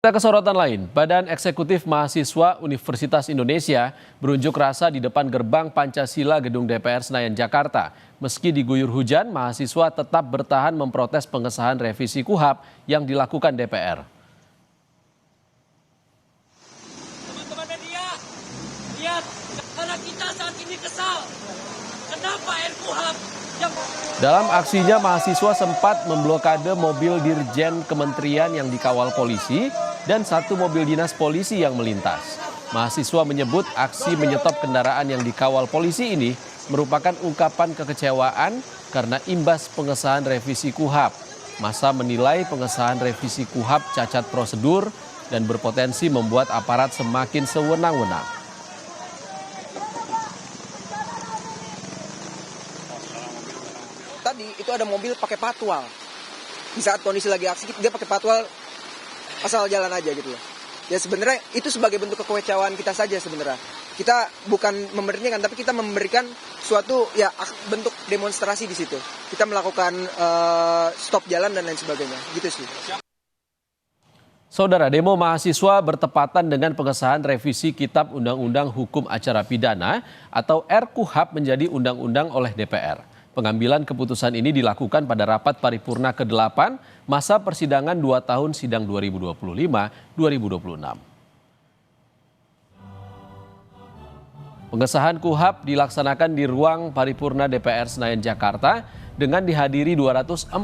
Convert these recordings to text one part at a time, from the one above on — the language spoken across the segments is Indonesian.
Kita ke sorotan lain, Badan Eksekutif Mahasiswa Universitas Indonesia berunjuk rasa di depan gerbang Pancasila Gedung DPR Senayan, Jakarta. Meski diguyur hujan, mahasiswa tetap bertahan memprotes pengesahan revisi KUHP yang dilakukan DPR. Teman-teman media, lihat, karena kita saat ini kesal. Kenapa RKUHP yang... Dalam aksinya, mahasiswa sempat memblokade mobil Dirjen Kementerian yang dikawal polisi dan satu mobil dinas polisi yang melintas. Mahasiswa menyebut aksi menyetop kendaraan yang dikawal polisi ini merupakan ungkapan kekecewaan karena imbas pengesahan revisi KUHP. Massa menilai pengesahan revisi KUHP cacat prosedur dan berpotensi membuat aparat semakin sewenang-wenang. Tadi itu ada mobil pakai patwal. Di saat kondisi lagi aksi, dia pakai patwal asal jalan aja gitu loh. Ya sebenarnya itu sebagai bentuk kekecewaan kita saja sebenarnya. Kita bukan memberhentikan, tapi kita memberikan suatu ya bentuk demonstrasi di situ. Kita melakukan stop jalan dan lain sebagainya, gitu sih. Saudara, demo mahasiswa bertepatan dengan pengesahan revisi Kitab Undang-Undang Hukum Acara Pidana atau RKUHP menjadi undang-undang oleh DPR. Pengambilan keputusan ini dilakukan pada rapat paripurna ke-8 masa persidangan 2 tahun sidang 2025-2026. Pengesahan KUHP dilaksanakan di ruang paripurna DPR Senayan, Jakarta dengan dihadiri 242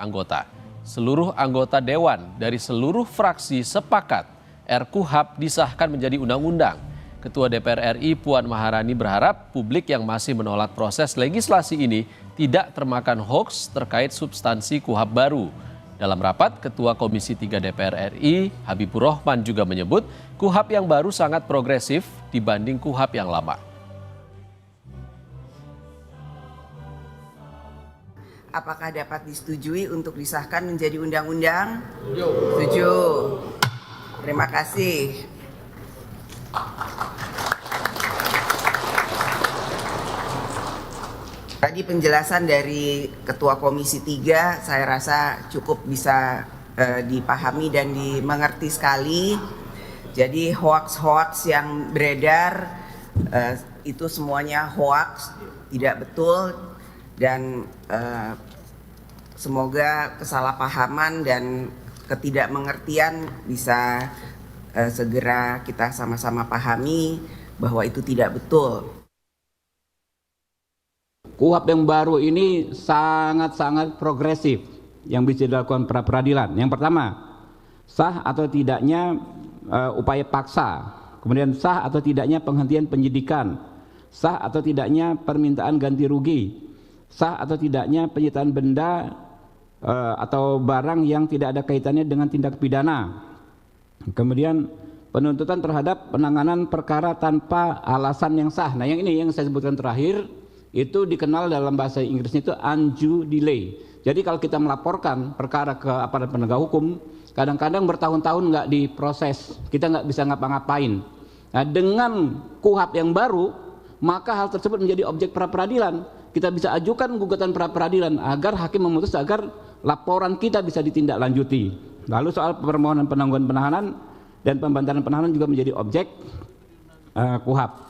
anggota. Seluruh anggota dewan dari seluruh fraksi sepakat RKUHP disahkan menjadi undang-undang. Ketua DPR RI Puan Maharani berharap publik yang masih menolak proses legislasi ini tidak termakan hoaks terkait substansi KUHP baru. Dalam rapat, Ketua Komisi 3 DPR RI Habibur Rahman juga menyebut KUHP yang baru sangat progresif dibanding KUHP yang lama. Apakah dapat disetujui untuk disahkan menjadi undang-undang? Setuju. Terima kasih. Tadi penjelasan dari Ketua Komisi 3 saya rasa cukup bisa dipahami dan dimengerti sekali. Jadi hoaks-hoaks yang beredar itu semuanya hoaks, tidak betul, dan semoga kesalahpahaman dan ketidakmengertian bisa segera kita sama-sama pahami bahwa itu tidak betul. KUHP yang baru ini sangat-sangat progresif yang bisa dilakukan pra peradilan. Yang pertama, sah atau tidaknya upaya paksa, kemudian sah atau tidaknya penghentian penyidikan, sah atau tidaknya permintaan ganti rugi, sah atau tidaknya penyitaan benda atau barang yang tidak ada kaitannya dengan tindak pidana. Kemudian penuntutan terhadap penanganan perkara tanpa alasan yang sah. Nah, yang ini yang saya sebutkan terakhir itu dikenal dalam bahasa Inggrisnya itu undue delay. Jadi kalau kita melaporkan perkara ke aparat penegak hukum, kadang-kadang bertahun-tahun nggak diproses, kita nggak bisa ngapa-ngapain. Nah, dengan KUHP yang baru, maka hal tersebut menjadi objek pra peradilan. Kita bisa ajukan gugatan pra peradilan agar hakim memutus agar laporan kita bisa ditindaklanjuti. Lalu soal permohonan penangguhan penahanan dan pembantaran penahanan juga menjadi objek KUHP.